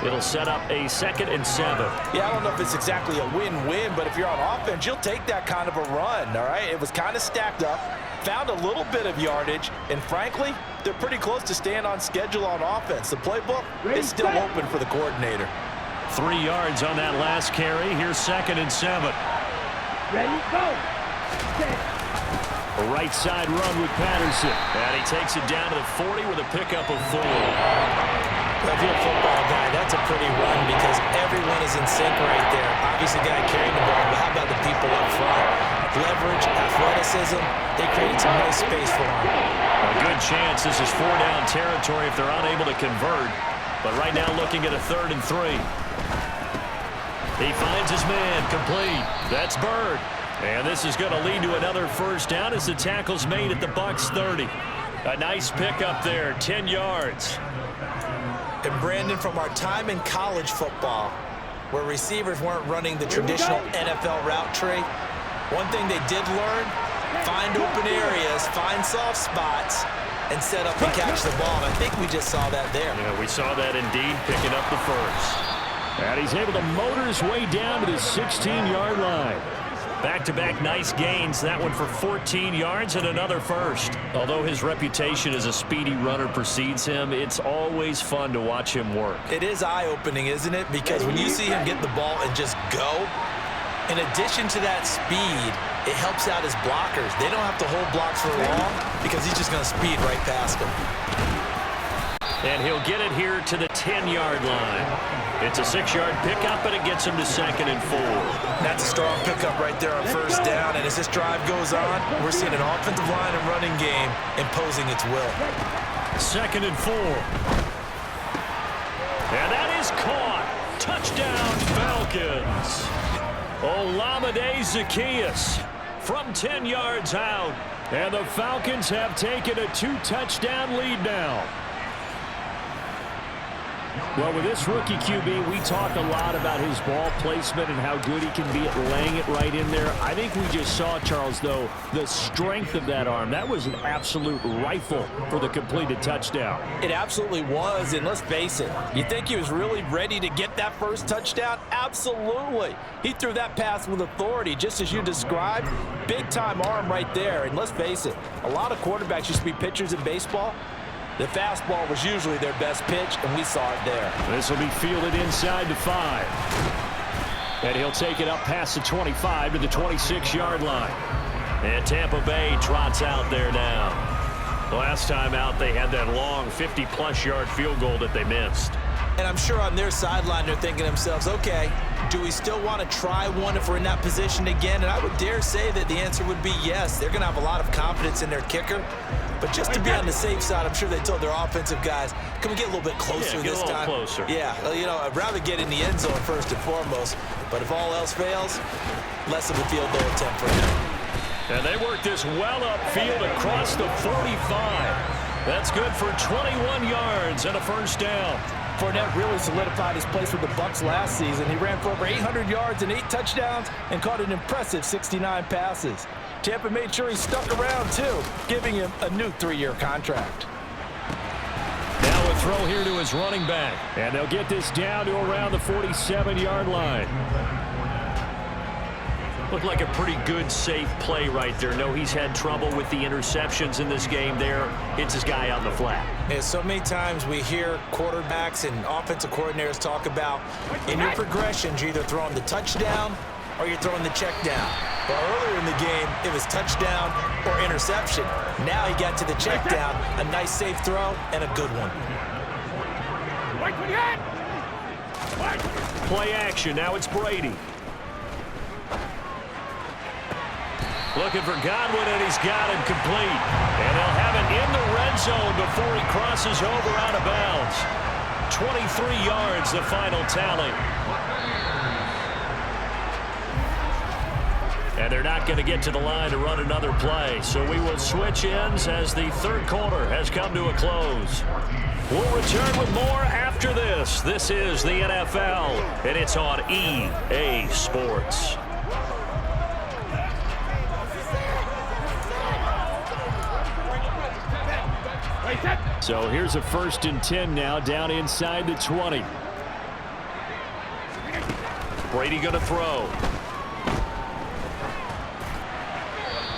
It'll set up a 2nd and 7. Yeah, I don't know if it's exactly a win-win, but if you're on offense, you'll take that kind of a run, all right? It was kind of stacked up, found a little bit of yardage, and frankly, they're pretty close to staying on schedule on offense. The playbook is still open for the coordinator. 3 yards on that last carry. Here's 2nd and 7. Ready, go! Set. A right side run with Patterson. And he takes it down to the 40 with a pickup of 4. If you're a football guy, that's a pretty run because everyone is in sync right there. Obviously, the guy carrying the ball, but how about the people up front? Leverage, athleticism, they created some nice space for him. A good chance this is 4-down territory if they're unable to convert. But right now looking at a 3rd and 3. He finds his man, complete. That's Bird. And this is going to lead to another 1st down as the tackle's made at the Bucs 30. A nice pickup there, 10 yards. And Brandon, from our time in college football, where receivers weren't running the traditional NFL route tree, one thing they did learn, find open areas, find soft spots, and set up and catch the ball. And I think we just saw that there. Yeah, we saw that indeed, picking up the first. And he's able to motor his way down to the 16-yard line. Back-to-back nice gains, that one for 14 yards and another first. Although his reputation as a speedy runner precedes him, it's always fun to watch him work. It is eye-opening, isn't it? Because when you see him get the ball and just go, in addition to that speed, it helps out his blockers. They don't have to hold blocks for long because he's just going to speed right past them. And he'll get it here to the 10-yard line. It's a 6-yard pickup, and it gets him to 2nd and 4. That's a strong pickup right there on first down. And as this drive goes on, we're seeing an offensive line and running game imposing its will. 2nd and 4. And that is caught. Touchdown, Falcons. Olamide Zaccheaus from 10 yards out. And the Falcons have taken a 2-touchdown lead now. Well, with this rookie QB, we talk a lot about his ball placement and how good he can be at laying it right in there. I think we just saw, Charles, though, the strength of that arm. That was an absolute rifle for the completed touchdown. It absolutely was, and let's face it, you think he was really ready to get that first touchdown? Absolutely. He threw that pass with authority, just as you described. Big-time arm right there, and let's face it, a lot of quarterbacks used to be pitchers in baseball. The fastball was usually their best pitch, and we saw it there. This will be fielded inside the 5. And he'll take it up past the 25 to the 26-yard line. And Tampa Bay trots out there now. Last time out, they had that long 50-plus yard field goal that they missed. And I'm sure on their sideline, they're thinking to themselves, okay, do we still want to try one if we're in that position again? And I would dare say that the answer would be yes. They're going to have a lot of confidence in their kicker. But just to be on the safe side, I'm sure they told their offensive guys, can we get a little bit closer this time? Get a little closer. Yeah, well, you know, I'd rather get in the end zone first and foremost. But if all else fails, less of a field goal attempt for him. And they work this well upfield across the 45. That's good for 21 yards and a first down. Fournette really solidified his place with the Bucs last season. He ran for over 800 yards and 8 touchdowns and caught an impressive 69 passes. Tampa made sure he stuck around, too, giving him a new 3-year contract. Now a throw here to his running back. And they'll get this down to around the 47-yard line. Looked like a pretty good, safe play right there. No, he's had trouble with the interceptions in this game there. It's his guy on the flat. Yeah, so many times we hear quarterbacks and offensive coordinators talk about in your progressions, you're either throwing the touchdown or you're throwing the check down. But earlier in the game, it was touchdown or interception. Now he got to the check down, a nice safe throw, and a good one. Play action. Now it's Brady. Looking for Godwin, and he's got him complete. And they'll have it in the red zone before he crosses over out of bounds. 23 yards, the final tally. And they're not going to get to the line to run another play. So we will switch ends as the third quarter has come to a close. We'll return with more after this. This is the NFL, and it's on EA Sports. So here's a 1st and 10 now, down inside the 20. Brady going to throw.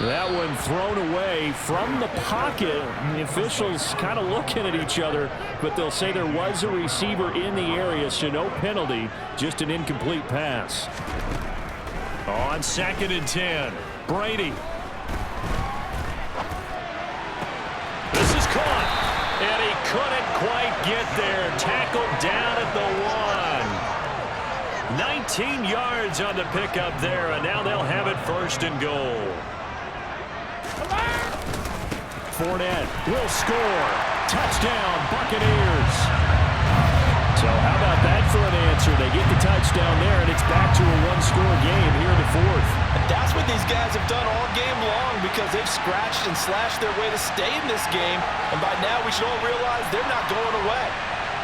That one thrown away from the pocket. The officials kind of looking at each other, but they'll say there was a receiver in the area, so no penalty, just an incomplete pass. On 2nd and 10, Brady. This is caught, and he couldn't quite get there. Tackled down at the 1. 19 yards on the pickup there, and now they'll have it 1st and goal. Fournette will score. Touchdown, Buccaneers. So how about that for an answer? They get the touchdown there, and it's back to a one-score game here in the 4th. That's what these guys have done all game long because they've scratched and slashed their way to stay in this game. And by now, we should all realize they're not going away.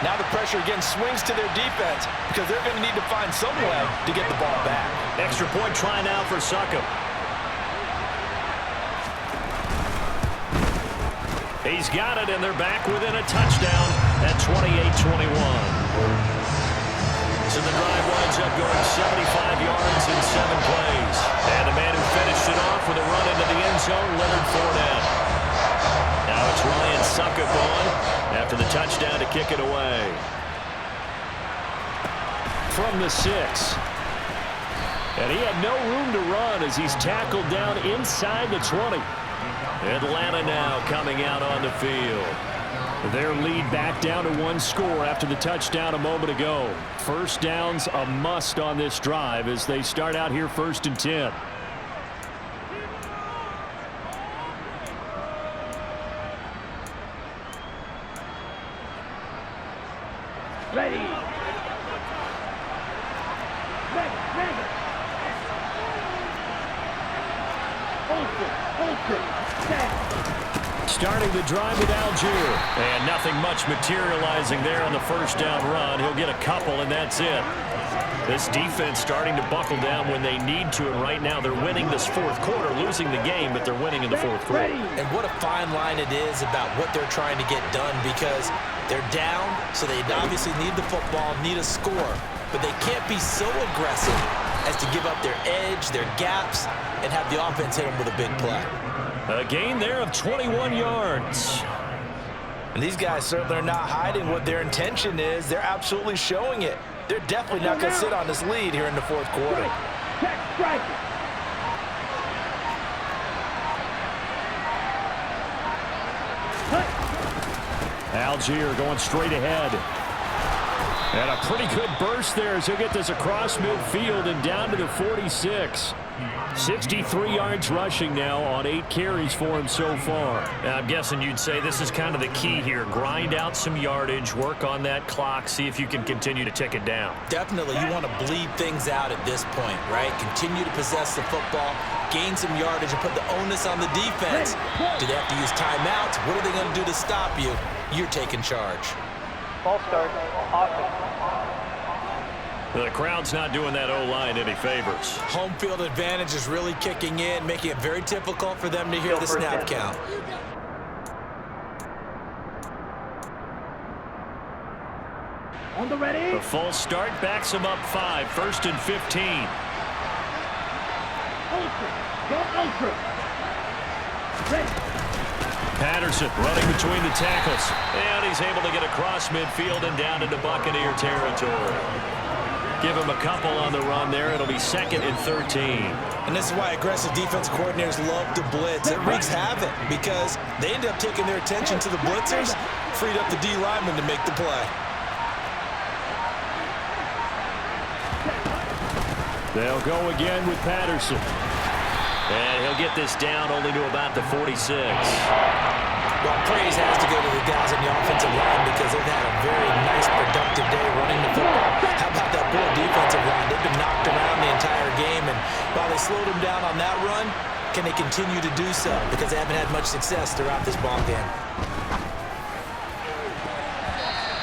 Now the pressure again swings to their defense because they're going to need to find some way to get the ball back. Extra point try now for Succop. He's got it, and they're back within a touchdown at 28-21. So the drive winds up going 75 yards in 7 plays. And the man who finished it off with a run into the end zone, Leonard Fournette. Now it's Ryan Succop on after the touchdown to kick it away. From the 6. And he had no room to run as he's tackled down inside the 20. Atlanta now coming out on the field. Their lead back down to 1 score after the touchdown a moment ago. First down's a must on this drive as they start out here 1st and 10. Ready. Ready. Ultra. Starting the drive with Algier. And nothing much materializing there on the first down run. He'll get a couple, and that's it. This defense starting to buckle down when they need to, and right now they're winning this 4th quarter, losing the game, but they're winning in the 4th quarter. And what a fine line it is about what they're trying to get done because they're down, so they obviously need the football, need a score, but they can't be so aggressive as to give up their edge, their gaps, and have the offense hit them with a big play. A gain there of 21 yards. And these guys certainly are not hiding what their intention is. They're absolutely showing it. They're definitely not going to sit on this lead here in the 4th quarter. Algier going straight ahead. And a pretty good burst there as he'll get this across midfield and down to the 46. 63 yards rushing now on 8 carries for him so far. Now, I'm guessing you'd say this is kind of the key here. Grind out some yardage, work on that clock, see if you can continue to tick it down. Definitely, you want to bleed things out at this point, right? Continue to possess the football, gain some yardage, and put the onus on the defense. Do they have to use timeouts? What are they going to do to stop you? You're taking charge. Ball start, offense. The crowd's not doing that O-line any favors. Home field advantage is really kicking in, making it very difficult for them to hear the snap count. On the ready. The false start backs him up 5, 1st and 15. Ultra. Go ultra. Ready. Patterson running between the tackles. And he's able to get across midfield and down into Buccaneer territory. Give him a couple on the run there. It'll be 2nd and 13. And this is why aggressive defense coordinators love to blitz. It wreaks havoc because they end up taking their attention to the blitzers, freed up the D lineman to make the play. They'll go again with Patterson. And he'll get this down only to about the 46. Well, praise has to go to the guys on the offensive line because they've had a very nice, productive day running the football. How about that poor defensive line? They've been knocked around the entire game, and while they slowed them down on that run, can they continue to do so? Because they haven't had much success throughout this ball game.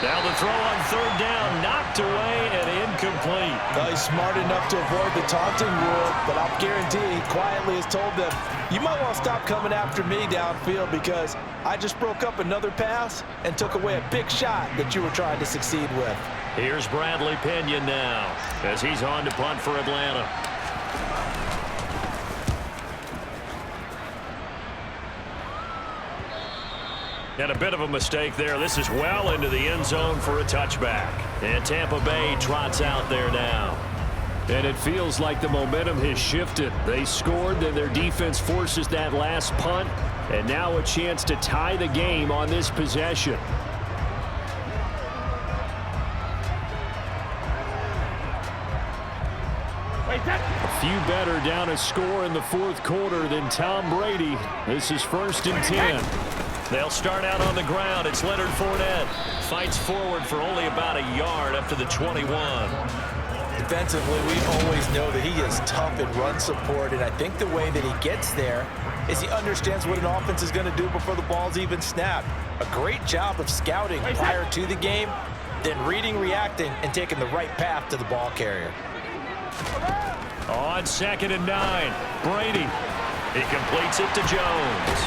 Now the throw on 3rd down, knocked away and incomplete. Well, he's smart enough to avoid the taunting rule, but I'll guarantee he quietly has told them, you might want to stop coming after me downfield because I just broke up another pass and took away a big shot that you were trying to succeed with. Here's Bradley Pinion now as he's on to punt for Atlanta. And a bit of a mistake there. This is well into the end zone for a touchback. And Tampa Bay trots out there now. And it feels like the momentum has shifted. They scored, then their defense forces that last punt. And now a chance to tie the game on this possession. A few better down a score in the 4th quarter than Tom Brady. This is 1st and 10. They'll start out on the ground. It's Leonard Fournette. Fights forward for only about a yard up to the 21. defensively, we always know that he is tough in run support, and I think the way that he gets there is he understands what an offense is going to do before the ball's even snapped. A great job of scouting prior to the game, then reading, reacting, and taking the right path to the ball carrier. On 2nd and 9, Brady. He completes it to Jones.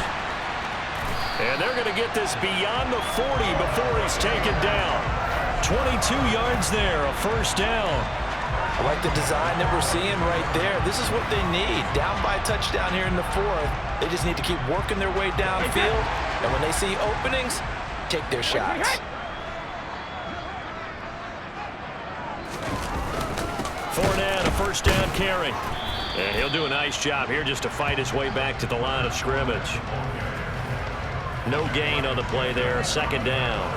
And they're going to get this beyond the 40 before he's taken down. 22 yards there, a first down. I like the design that we're seeing right there. This is what they need. Down by a touchdown here in the 4th. They just need to keep working their way downfield. And when they see openings, take their shots. Fournette, a first down carry. And he'll do a nice job here just to fight his way back to the line of scrimmage. No gain on the play there, 2nd down.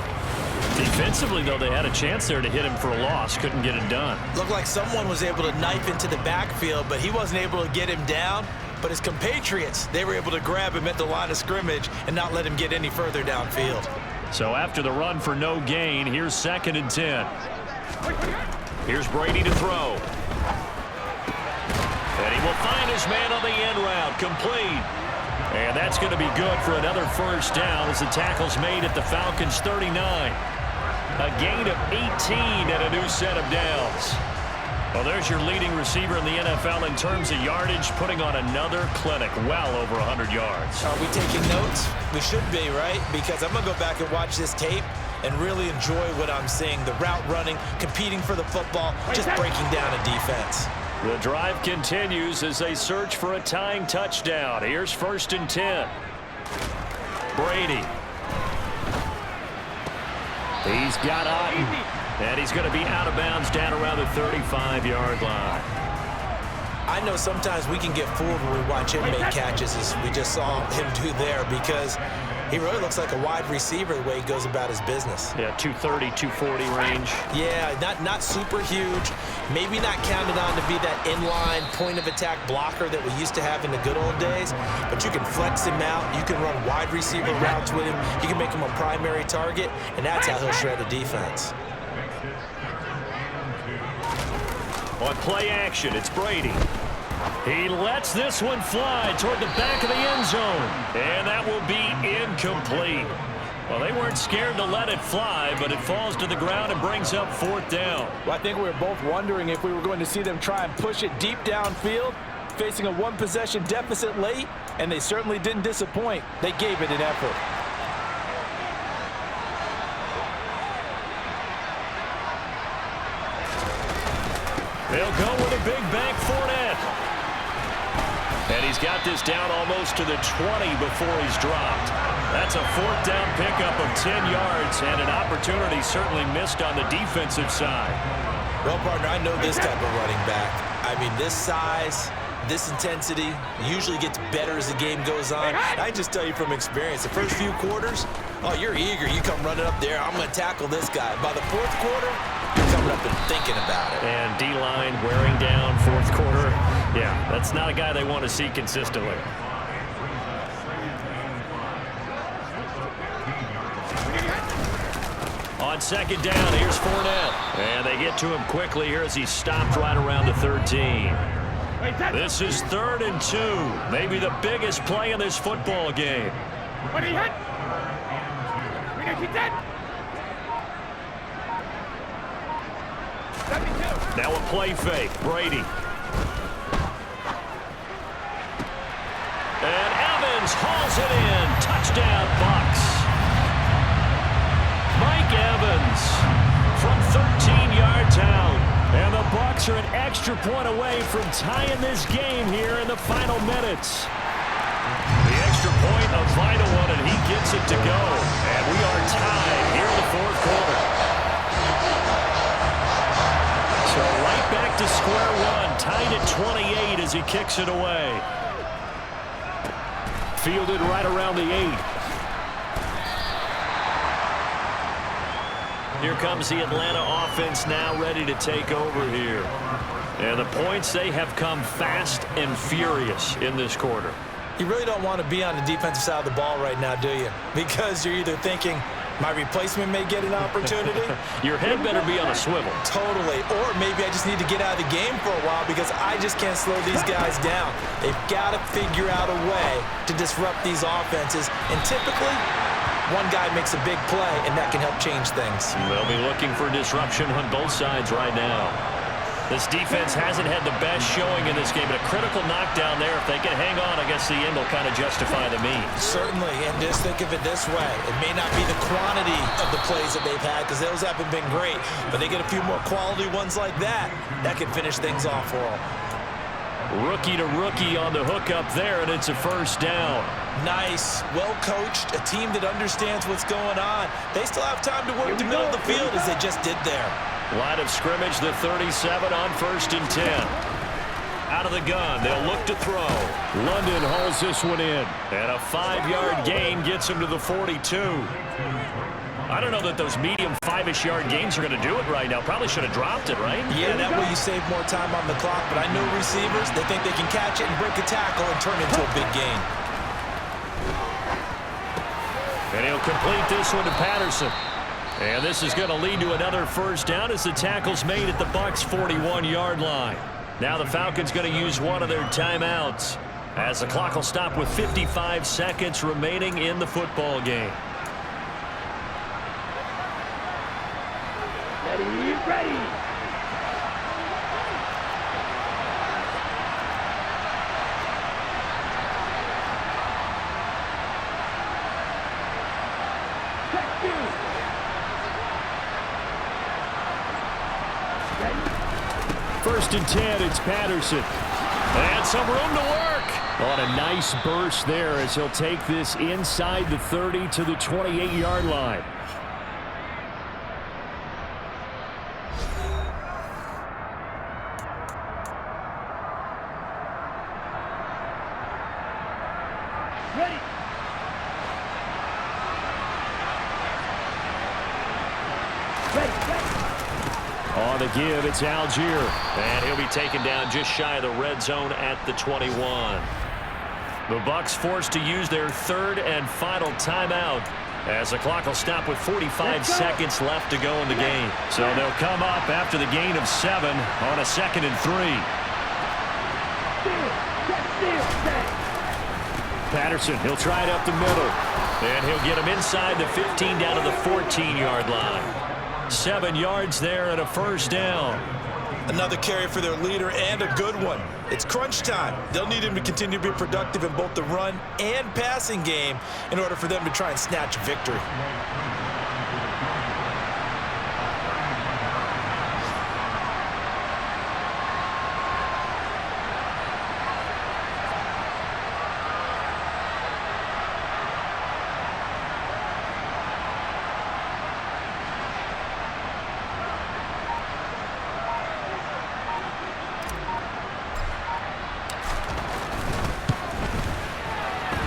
Defensively, though, they had a chance there to hit him for a loss. Couldn't get it done. Looked like someone was able to knife into the backfield, but he wasn't able to get him down. But his compatriots, they were able to grab him at the line of scrimmage and not let him get any further downfield. So after the run for no gain, here's 2nd and 10. Here's Brady to throw. And he will find his man on the end route, complete. And that's going to be good for another first down as the tackle's made at the Falcons' 39. A gain of 18 and a new set of downs. Well, there's your leading receiver in the NFL in terms of yardage, putting on another clinic, well over 100 yards. Are we taking notes? We should be, right? Because I'm going to go back and watch this tape and really enjoy what I'm seeing. The route running, competing for the football, just breaking down a defense. The drive continues as they search for a tying touchdown. Here's 1st and 10. Brady. He's got Otten. And he's going to be out of bounds down around the 35-yard line. I know sometimes we can get fooled when we watch him make catches, as we just saw him do there, because he really looks like a wide receiver the way he goes about his business. Yeah, 230, 240 range. Yeah, not super huge. Maybe not counted on to be that inline point-of-attack blocker that we used to have in the good old days, but you can flex him out. You can run wide receiver routes with him. You can make him a primary target, and that's how he'll shred a defense. On play action, it's Brady. He lets this one fly toward the back of the end zone. And that will be incomplete. Well, they weren't scared to let it fly, but it falls to the ground and brings up 4th down. Well, I think we were both wondering if we were going to see them try and push it deep downfield, facing a one-possession deficit late, and they certainly didn't disappoint. They gave it an effort. They'll go with a big bank Fournette. And he's got this down almost to the 20 before he's dropped. That's a 4th down pickup of 10 yards and an opportunity certainly missed on the defensive side. Well, partner, I know this type of running back. I mean, this size, this intensity usually gets better as the game goes on. I just tell you from experience, the first few quarters, oh, you're eager. You come running up there. I'm going to tackle this guy. By the 4th quarter, you're coming up and thinking about it. And D-line wearing down 4th quarter. Yeah, that's not a guy they want to see consistently. On 2nd down, here's Fournette. And they get to him quickly here as he's stopped right around the 13. This is 3rd and 2. Maybe the biggest play in this football game. Now a play fake. Brady. And Evans hauls it in. Touchdown, Bucks. Mike Evans from 13 yards out. And the Bucks are an extra point away from tying this game here in the final minutes. The extra point, a vital one, and he gets it to go. And we are tied here in the 4th quarter. So right back to square one, tied at 28 as he kicks it away. Fielded right around the 8. Here comes the Atlanta offense now ready to take over here. And the points, they have come fast and furious in this quarter. You really don't want to be on the defensive side of the ball right now, do you? Because you're either thinking, My replacement may get an opportunity. Your head better be on a swivel. Totally. Or maybe I just need to get out of the game for a while because I just can't slow these guys down. They've got to figure out a way to disrupt these offenses. And typically, one guy makes a big play, and that can help change things. They'll be looking for disruption on both sides right now. This defense hasn't had the best showing in this game, but a critical knockdown there. If they can hang on, I guess the end will kind of justify the means. Certainly, and just think of it this way. It may not be the quantity of the plays that they've had because those haven't been great, but they get a few more quality ones like that can finish things off for them. Rookie to rookie on the hookup there, and it's a first down. Nice, well-coached, a team that understands what's going on. They still have time to work the middle of the field as they just did there. Line of scrimmage, the 37 on 1st and 10. Out of the gun, they'll look to throw. London hauls this one in, and a 5-yard gain gets him to the 42. I don't know that those medium 5-ish yard gains are going to do it right now. Probably should have dropped it, right? Yeah, that way you save more time on the clock, but I know receivers, they think they can catch it and break a tackle and turn it into a big gain. And he'll complete this one to Patterson. And this is going to lead to another first down as the tackle's made at the Bucs' 41-yard line. Now the Falcons going to use one of their timeouts as the clock will stop with 55 seconds remaining in the football game. Ready. First and 10, it's Patterson. And some room to work. On a nice burst there as he'll take this inside the 30 to the 28-yard line. Ready. On the give, it's Algier. And he'll be taken down just shy of the red zone at the 21. The Bucs forced to use their third and final timeout as the clock will stop with 45 seconds left to go in the game. So they'll come up after the gain of 7 on a 2nd and 3. Patterson, he'll try it up the middle. And he'll get him inside the 15 down to the 14-yard line. 7 yards there and a first down. Another carry for their leader and a good one. It's crunch time. They'll need him to continue to be productive in both the run and passing game in order for them to try and snatch victory.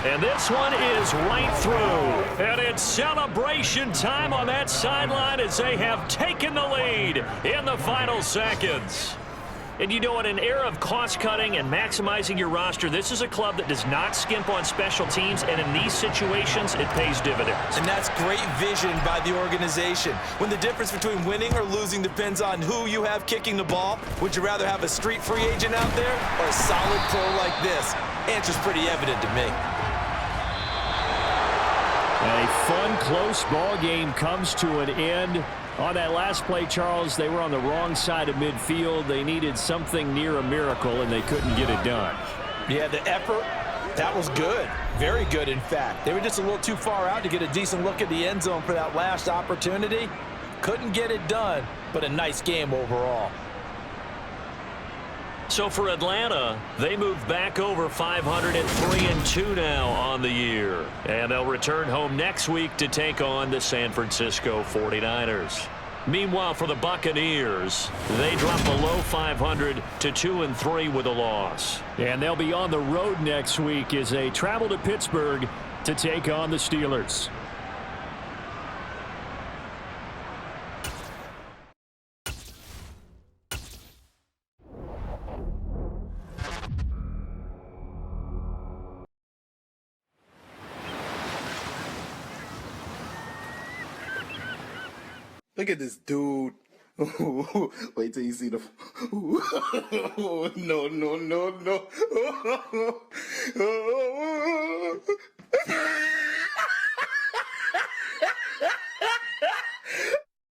And this one is right through. And it's celebration time on that sideline as they have taken the lead in the final seconds. And you know, in an era of cost-cutting and maximizing your roster, this is a club that does not skimp on special teams, and in these situations, it pays dividends. And that's great vision by the organization. When the difference between winning or losing depends on who you have kicking the ball, would you rather have a street free agent out there or a solid pro like this? Answer's pretty evident to me. A fun, close ball game comes to an end. On that last play, Charles, they were on the wrong side of midfield. They needed something near a miracle, and they couldn't get it done. Yeah, the effort, that was good. Very good, in fact. They were just a little too far out to get a decent look at the end zone for that last opportunity. Couldn't get it done, but a nice game overall. So for Atlanta, they move back over 503-2 now on the year. And they'll return home next week to take on the San Francisco 49ers. Meanwhile, for the Buccaneers, they drop below 500 to 2-3 with a loss. And they'll be on the road next week as they travel to Pittsburgh to take on the Steelers. Look at this dude. Wait till you see the. No.